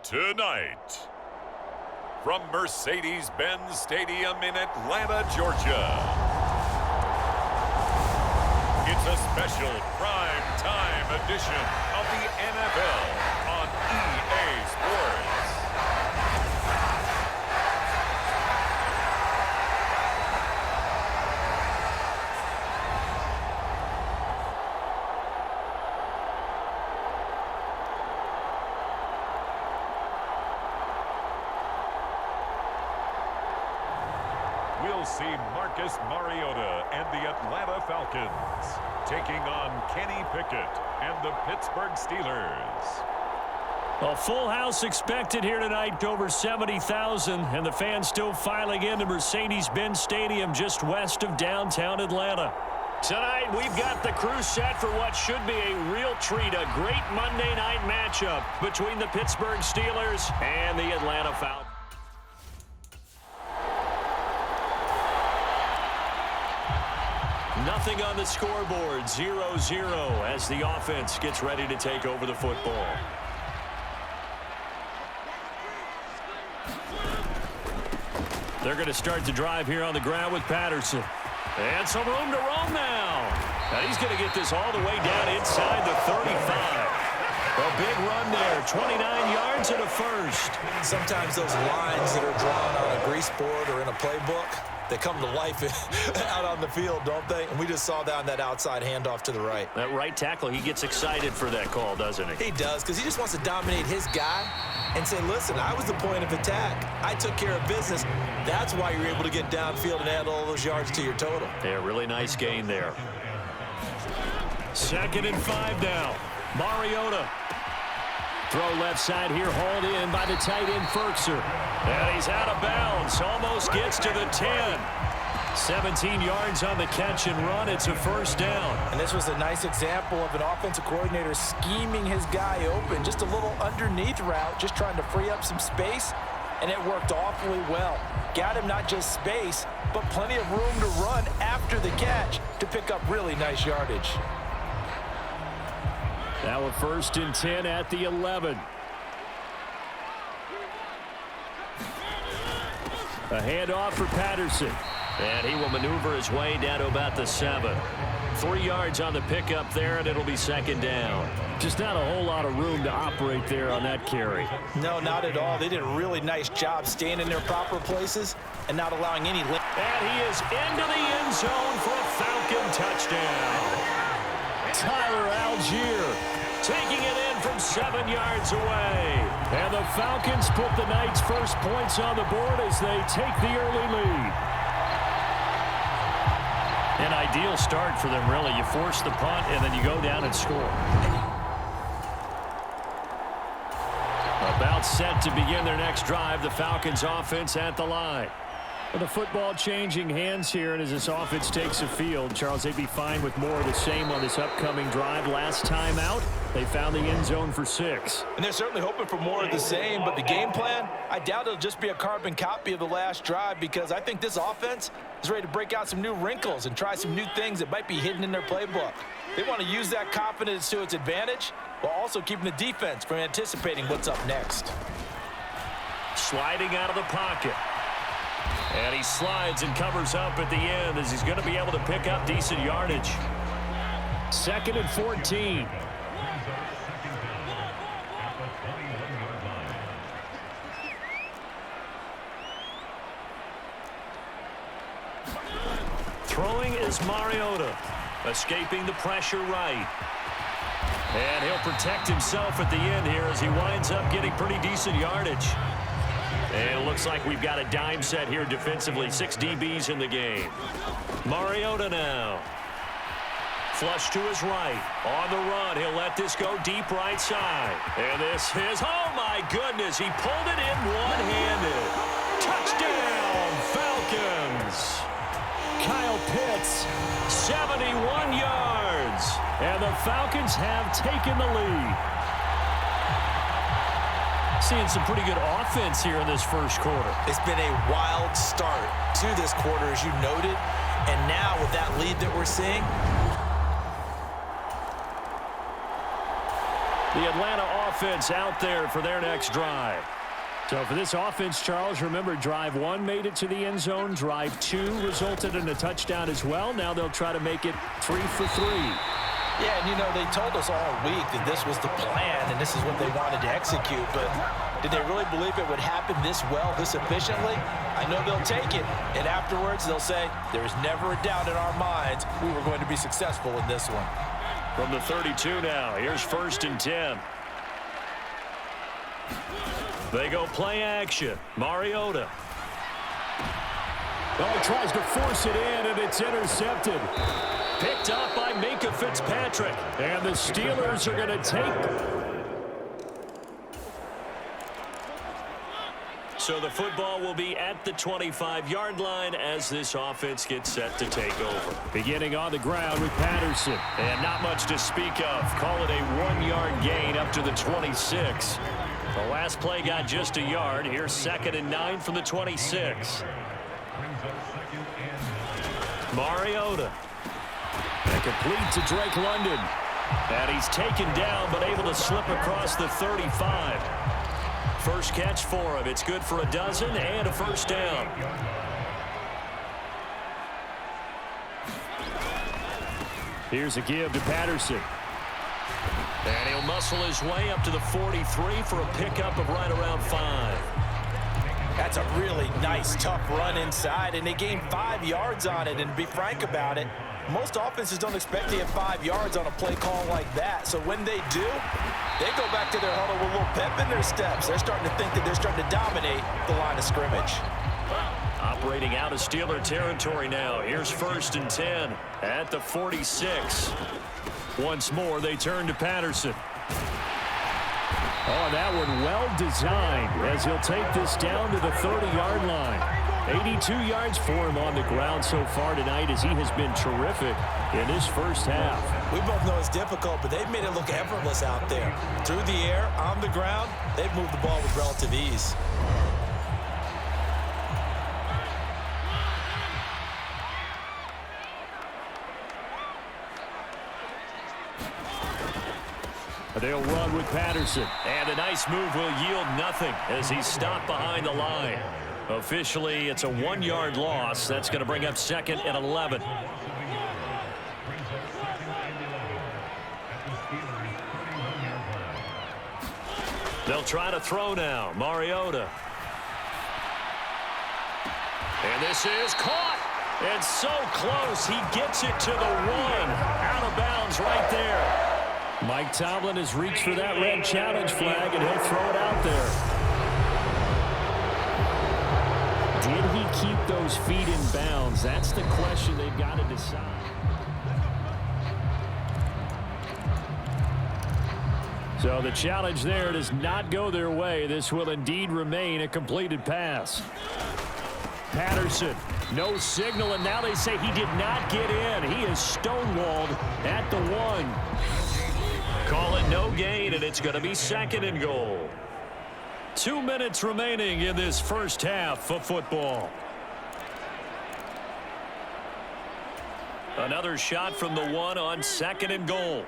Tonight, from Mercedes-Benz Stadium in Atlanta, Georgia, it's a special prime time edition of the NFL on EA Sports. We'll see Marcus Mariota and the Atlanta Falcons taking on Kenny Pickett and the Pittsburgh Steelers. A full house expected here tonight, over 70,000, and the fans still filing into Mercedes-Benz Stadium just west of downtown Atlanta. Tonight, we've got the crew set for what should be a real treat, a great Monday night matchup between the Pittsburgh Steelers and the Atlanta Falcons. Nothing on the scoreboard, 0-0 as the offense gets ready to take over the football. They're going to start the drive here on the ground with Patterson. And some room to roam now. And he's going to get this all the way down inside the 35. A big run there, 29 yards and a first. Sometimes those lines that are drawn on a grease board or in a playbook, they come to life out on the field, don't they? And we just saw that on that outside handoff to the right. That right tackle, he gets excited for that call, doesn't he? He does, because he just wants to dominate his guy and say, listen, I was the point of attack. I took care of business. That's why you're able to get downfield and add all those yards to your total. Yeah, really nice gain there. 2nd and 5 now. Mariota. Throw left side here, hauled in by the tight end, Ferkser. And he's out of bounds, almost gets to the 10. 17 yards on the catch and run. It's a first down. And this was a nice example of an offensive coordinator scheming his guy open. Just a little underneath route, just trying to free up some space. And it worked awfully well. Got him not just space, but plenty of room to run after the catch to pick up really nice yardage. Now a 1st and 10 at the 11. A handoff for Patterson. And he will maneuver his way down to about the 7. 3 yards on the pickup there, and it'll be 2nd down. Just not a whole lot of room to operate there on that carry. No, not at all. They did a really nice job staying in their proper places and not allowing any... And he is into the end zone for a Falcon touchdown. Tyler Algier taking it in from 7 yards away. And the Falcons put the night's first points on the board as they take the early lead. An ideal start for them, really. You force the punt, and then you go down and score. About set to begin their next drive, the Falcons offense at the line. Well, the football changing hands here, and as this offense takes the field, Charles, they'd be fine with more of the same on this upcoming drive. Last time out, they found the end zone for 6. And they're certainly hoping for more of the same, but the game plan, I doubt it'll just be a carbon copy of the last drive, because I think this offense is ready to break out some new wrinkles and try some new things that might be hidden in their playbook. They want to use that confidence to its advantage while also keeping the defense from anticipating what's up next. Sliding out of the pocket. And he slides and covers up at the end as he's going to be able to pick up decent yardage. 2nd and 14. Throwing is Mariota. Escaping the pressure right. And he'll protect himself at the end here as he winds up getting pretty decent yardage. And it looks like we've got a dime set here defensively. 6 DBs in the game. Mariota now. Flush to his right. On the run, he'll let this go deep right side. And this is, oh my goodness, he pulled it in one-handed. Touchdown, Falcons. Kyle Pitts, 71 yards. And the Falcons have taken the lead. Seeing some pretty good offense here in this first quarter. It's been a wild start to this quarter, as you noted. And now with that lead that we're seeing, the Atlanta offense out there for their next drive. So for this offense, Charles, remember, drive 1 made it to the end zone. Drive 2 resulted in a touchdown as well. Now they'll try to make it 3 for 3. yeah, and you know, they told us all week that this was the plan and this is what they wanted to execute. But did they really believe it would happen this well, this efficiently? I know they'll take it. And afterwards, they'll say, there's never a doubt in our minds we were going to be successful in this one. From the 32 now, here's 1st and 10. They go play action. Mariota. Oh, he tries to force it in, and it's intercepted. Picked up by Minkah Fitzpatrick. And the Steelers are going to take. So the football will be at the 25-yard line as this offense gets set to take over. Beginning on the ground with Patterson. And not much to speak of. Call it a 1-yard gain up to the 26. The last play got just a yard. Here's 2nd and 9 from the 26. Mariota. And complete to Drake London. And he's taken down but able to slip across the 35. First catch for him. It's good for a dozen and a first down. Here's a give to Patterson. And he'll muscle his way up to the 43 for a pickup of right around 5. That's a really nice, tough run inside, and they gained 5 yards on it. And to be frank about it, most offenses don't expect to get 5 yards on a play call like that. So when they do, they go back to their huddle with a little pep in their steps. They're starting to think that they're starting to dominate the line of scrimmage. Operating out of Steeler territory now. Here's 1st and 10 at the 46. Once more, they turn to Patterson. Oh, that one well designed as he'll take this down to the 30-yard line. 82 yards for him on the ground so far tonight as he has been terrific in this first half. We both know it's difficult, but they've made it look effortless out there. Through the air, on the ground, they've moved the ball with relative ease. They'll run with Patterson. And a nice move will yield nothing as he's stopped behind the line. Officially, it's a 1-yard loss. That's going to bring up 2nd and 11. They'll try to throw now. Mariota. And this is caught. It's so close. He gets it to the 1. Out of bounds right there. Mike Tomlin has reached for that red challenge flag, and he'll throw it out there. Did he keep those feet in bounds? That's the question they've got to decide. So the challenge there does not go their way. This will indeed remain a completed pass. Patterson, no signal, and now they say he did not get in. He is stonewalled at the 1. Call it no gain, and it's going to be 2nd and goal. 2 minutes remaining in this first half of football. Another shot from the 1 on 2nd and goal.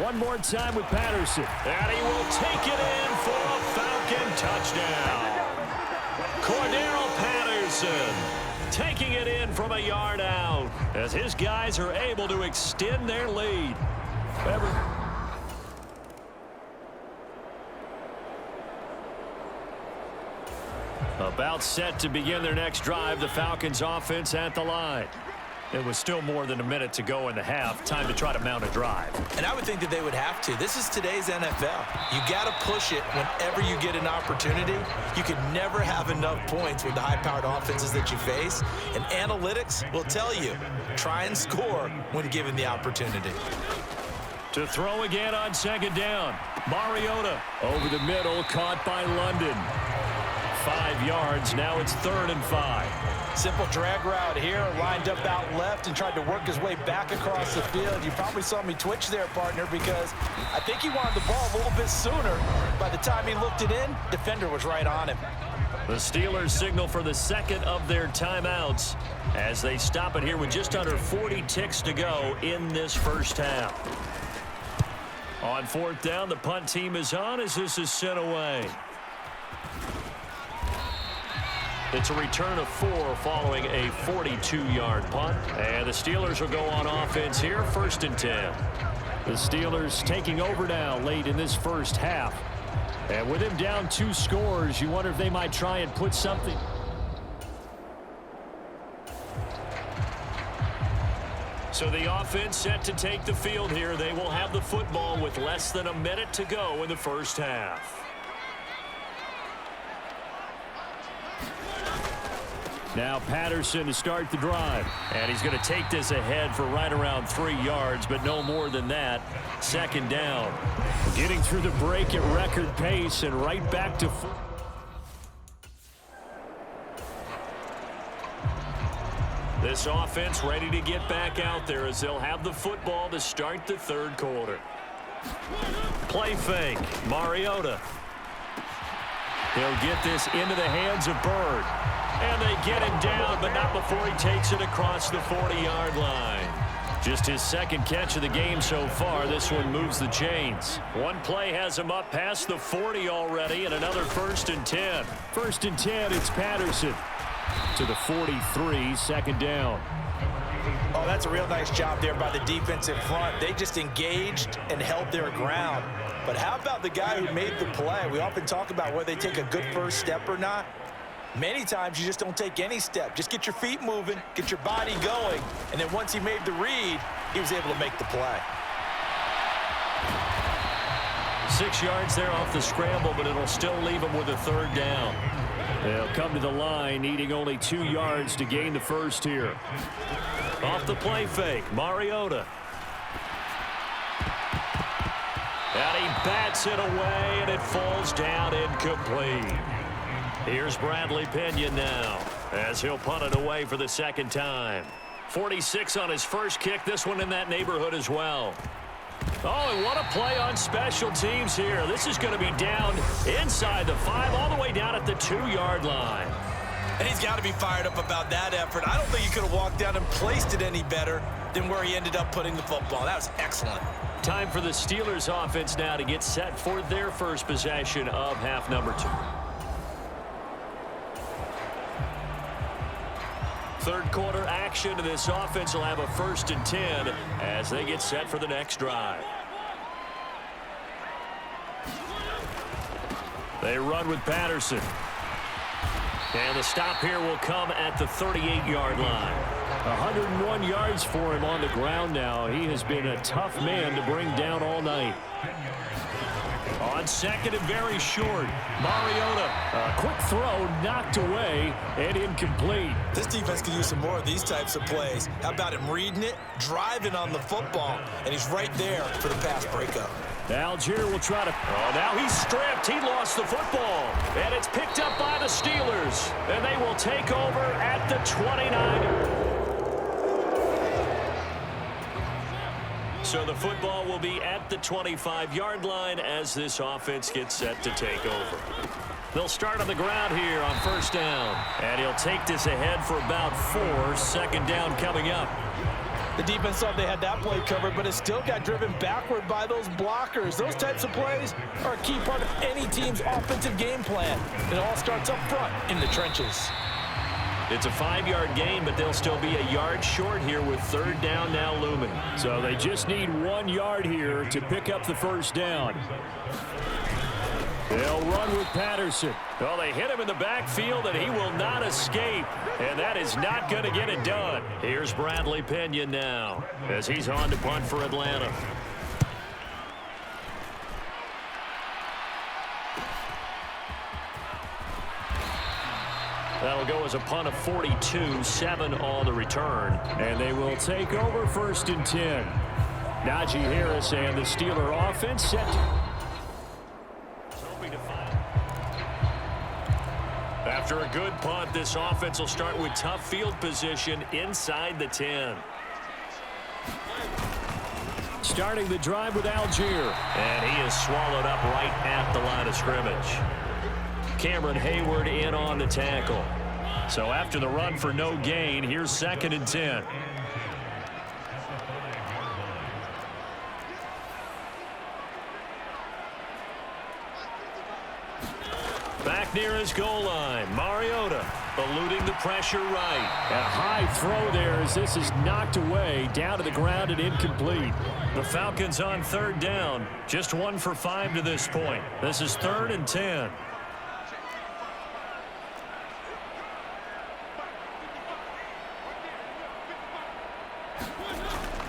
One more time with Patterson. And he will take it in for a Falcon touchdown. Cordero Patterson taking it in from a yard out as his guys are able to extend their lead. About set to begin their next drive, the Falcons offense at the line. It was still more than a minute to go in the half. Time to try to mount a drive. And I would think that they would have to. This is today's NFL. You got to push it whenever you get an opportunity. You can never have enough points with the high-powered offenses that you face. And analytics will tell you, try and score when given the opportunity. To throw again on second down. Mariota over the middle, caught by London. 5 yards. Now it's 3rd and 5. Simple drag route here, lined up out left and tried to work his way back across the field. You probably saw me twitch there, partner, because I think he wanted the ball a little bit sooner. By the time he looked it in, defender was right on him. The Steelers signal for the second of their timeouts as they stop it here with just under 40 ticks to go in this first half. On 4th down, the punt team is on as this is sent away. It's a return of 4 following a 42-yard punt. And the Steelers will go on offense here, 1st and 10. The Steelers taking over now late in this first half. And with him down 2 scores, you wonder if they might try and put something. So the offense set to take the field here. They will have the football with less than a minute to go in the first half. Now Patterson to start the drive. And he's going to take this ahead for right around 3 yards, but no more than that. 2nd down. Getting through the break at record pace and right back to... This offense ready to get back out there as they'll have the football to start the 3rd quarter. Play fake. Mariota. He'll get this into the hands of Bird. And they get him down, but not before he takes it across the 40-yard line. Just his 2nd catch of the game so far. This one moves the chains. One play has him up past the 40 already, and another 1st and 10. 1st and 10, it's Patterson. To the 43, 2nd down. Oh, that's a real nice job there by the defense in front. They just engaged and held their ground. But how about the guy who made the play? We often talk about whether they take a good first step or not. Many times you just don't take any step. Just get your feet moving, get your body going, and then once he made the read, he was able to make the play. 6 yards there off the scramble, but it'll still leave him with a 3rd down. They'll come to the line, needing only 2 yards to gain the first here. Off the play fake, Mariota. And he bats it away, and it falls down incomplete. Here's Bradley Pinion now as he'll punt it away for the 2nd time. 46 on his first kick. This one in that neighborhood as well. Oh, and what a play on special teams here. This is going to be down inside the 5 all the way down at the 2-yard line. And he's got to be fired up about that effort. I don't think he could have walked down and placed it any better than where he ended up putting the football. That was excellent. Time for the Steelers offense now to get set for their first possession of half number 2. 3rd quarter action, and this offense will have a 1st and 10 as they get set for the next drive. They run with Patterson. And the stop here will come at the 38-yard line. 101 yards for him on the ground now. He has been a tough man to bring down all night. On 2nd and very short, Mariota. A quick throw knocked away and incomplete. This defense could use some more of these types of plays. How about him reading it, driving on the football, and he's right there for the pass breakup. Algier will try to... Oh, now he's stripped. He lost the football. And it's picked up by the Steelers. And they will take over at the 29. So the football will be at the 25-yard line as this offense gets set to take over. They'll start on the ground here on 1st down. And he'll take this ahead for about 4. 2nd down coming up. The defense thought they had that play covered, but it still got driven backward by those blockers. Those types of plays are a key part of any team's offensive game plan. It all starts up front in the trenches. It's a 5-yard gain, but they'll still be a yard short here with 3rd down now looming. So they just need 1 yard here to pick up the 1st down. They'll run with Patterson. Well, they hit him in the backfield, and he will not escape. And that is not going to get it done. Here's Bradley Pinion now as he's on to punt for Atlanta. That'll go as a punt of 42, 7 on the return. And they will take over 1st and 10. Najee Harris and the Steeler offense set to... After a good punt, this offense will start with tough field position inside the 10. Starting the drive with Algier. And he is swallowed up right at the line of scrimmage. Cameron Hayward in on the tackle. So after the run for no gain, here's 2nd and 10. Back near his goal line, Mariota eluding the pressure right. A high throw there as this is knocked away, down to the ground and incomplete. The Falcons on 3rd down, just 1 for 5 to this point. This is 3rd and 10.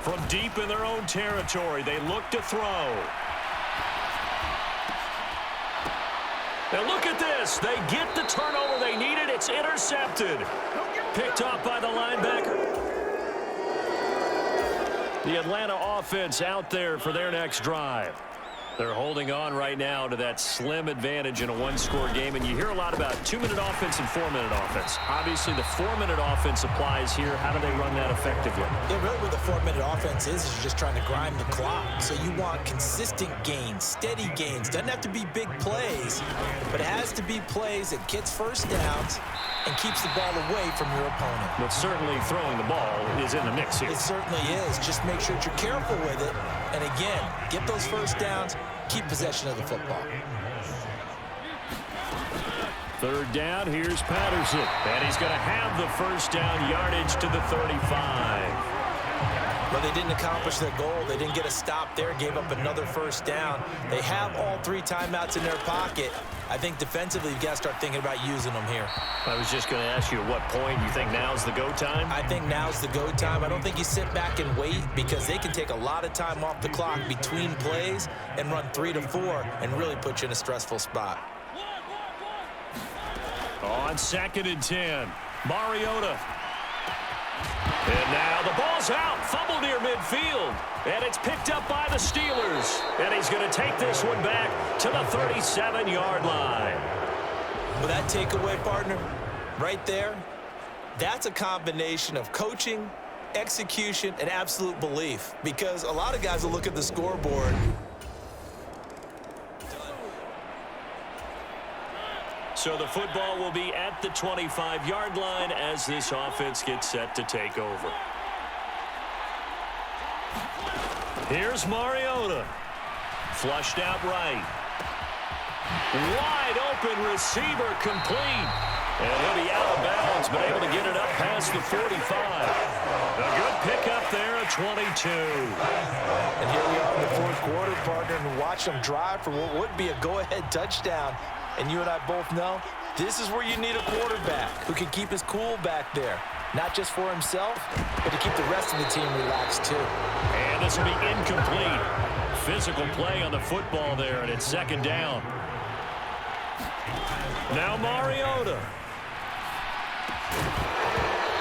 From deep in their own territory, they look to throw. And look at this. They get the turnover they needed. It's intercepted. Picked off by the linebacker. The Atlanta offense out there for their next drive. They're holding on right now to that slim advantage in a 1-score game. And you hear a lot about 2-minute offense and 4-minute offense. Obviously, the 4-minute offense applies here. How do they run that effectively? Yeah, really what the 4-minute offense is you're just trying to grind the clock. So you want consistent gains, steady gains. Doesn't have to be big plays, but it has to be plays that gets first downs and keeps the ball away from your opponent. But certainly throwing the ball is in the mix here. It certainly is. Just make sure that you're careful with it. And again, get those first downs, keep possession of the football. 3rd down, here's Patterson. And he's going to have the first down yardage to the 35. But they didn't accomplish their goal. They didn't get a stop there, gave up another first down. They have all 3 timeouts in their pocket. I think defensively, you've got to start thinking about using them here. I was just going to ask you at what point you think now's the go time? I think now's the go time. I don't think you sit back and wait because they can take a lot of time off the clock between plays and run 3 to 4 and really put you in a stressful spot. On 2nd and 10, Mariota. And now the ball's out. Fumble near midfield. And it's picked up by the Steelers. And he's going to take this one back to the 37-yard line. Well, that takeaway, partner, right there, that's a combination of coaching, execution, and absolute belief. Because a lot of guys will look at the scoreboard. So the football will be at the 25-yard line as this offense gets set to take over. Here's Mariota. Flushed out right. Wide open receiver complete. And he'll be out of bounds, but able to get it up past the 45. A good pickup there at 22. And here we are in the 4th quarter, partner, and watch them drive for what would be a go-ahead touchdown. And you and I both know this is where you need a quarterback who can keep his cool back there. Not just for himself, but to keep the rest of the team relaxed too. And this will be incomplete. Physical play on the football there, and it's 2nd down. Now Mariota.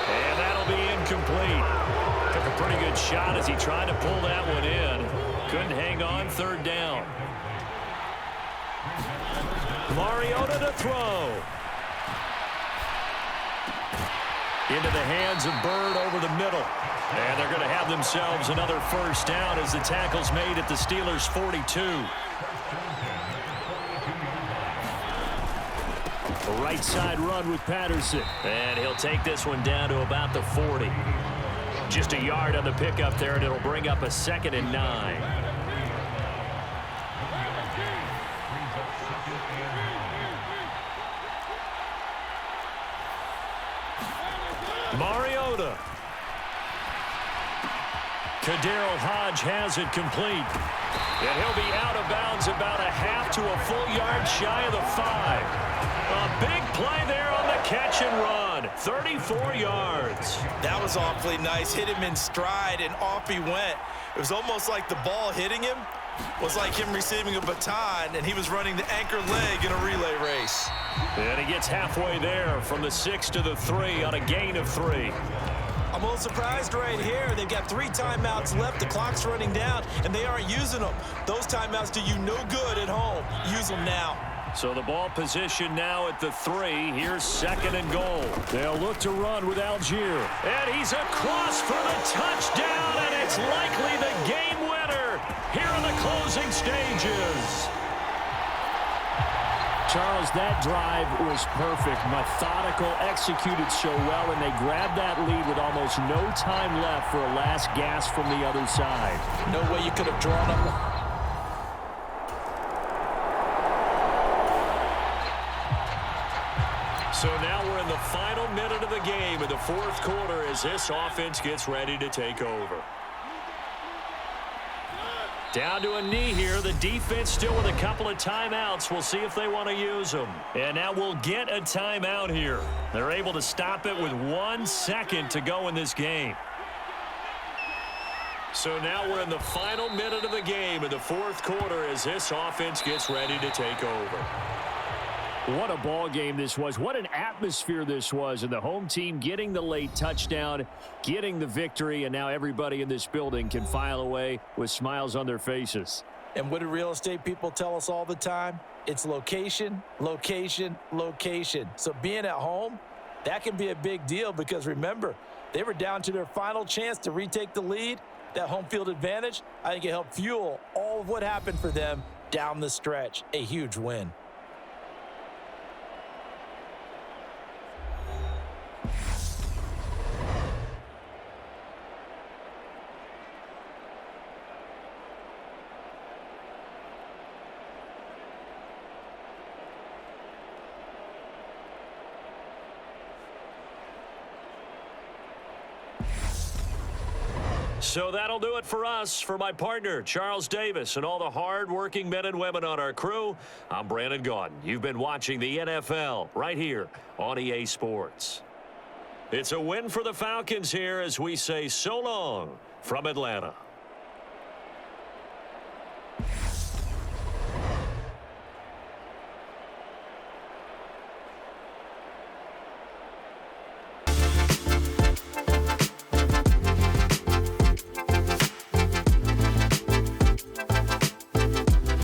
And that'll be incomplete. Took a pretty good shot as he tried to pull that one in. Couldn't hang on, 3rd down. Mariota to throw. Into the hands of Bird over the middle. And they're going to have themselves another first down as the tackle's made at the Steelers' 42. A right side run with Patterson. And he'll take this one down to about the 40. Just a yard on the pickup there, and it'll bring up a 2nd and 9. Mariota. Kaderl Hodge has it complete. And he'll be out of bounds about a half to a full yard shy of the 5. A big play there on the catch and run. 34 yards. That was awfully nice. Hit him in stride, and off he went. It was almost like the ball hitting him was like him receiving a baton, and he was running the anchor leg in a relay race. And he gets halfway there from the 6 to the 3 on a gain of 3. I'm a little surprised right here. They've got 3 timeouts left. The clock's running down, and they aren't using them. Those timeouts do you no good at home. Use them now. So the ball position now at the 3. Here's 2nd and goal. They'll look to run with Algier. And he's across for the touchdown, and it's likely the game winner here in the closing stages. Charles, that drive was perfect. Methodical, executed so well, and they grabbed that lead with almost no time left for a last gasp from the other side. No way you could have drawn up. So now we're in the final minute of the game in the 4th quarter as this offense gets ready to take over. Down to a knee here. The defense still with a couple of timeouts. We'll see if they want to use them. And now we'll get a timeout here. They're able to stop it with 1 second to go in this game. So now we're in the final minute of the game in the 4th quarter as this offense gets ready to take over. What a ball game this was. What an atmosphere this was. And the home team getting the late touchdown, getting the victory, and now everybody in this building can file away with smiles on their faces. And what do real estate people tell us all the time? It's location, location, location. So being at home, that can be a big deal because remember, they were down to their final chance to retake the lead. That home field advantage, I think it helped fuel all of what happened for them down the stretch. A huge win. So that'll do it for us. For my partner, Charles Davis, and all the hard-working men and women on our crew, I'm Brandon Gaudin. You've been watching the NFL right here on EA Sports. It's a win for the Falcons here as we say so long from Atlanta.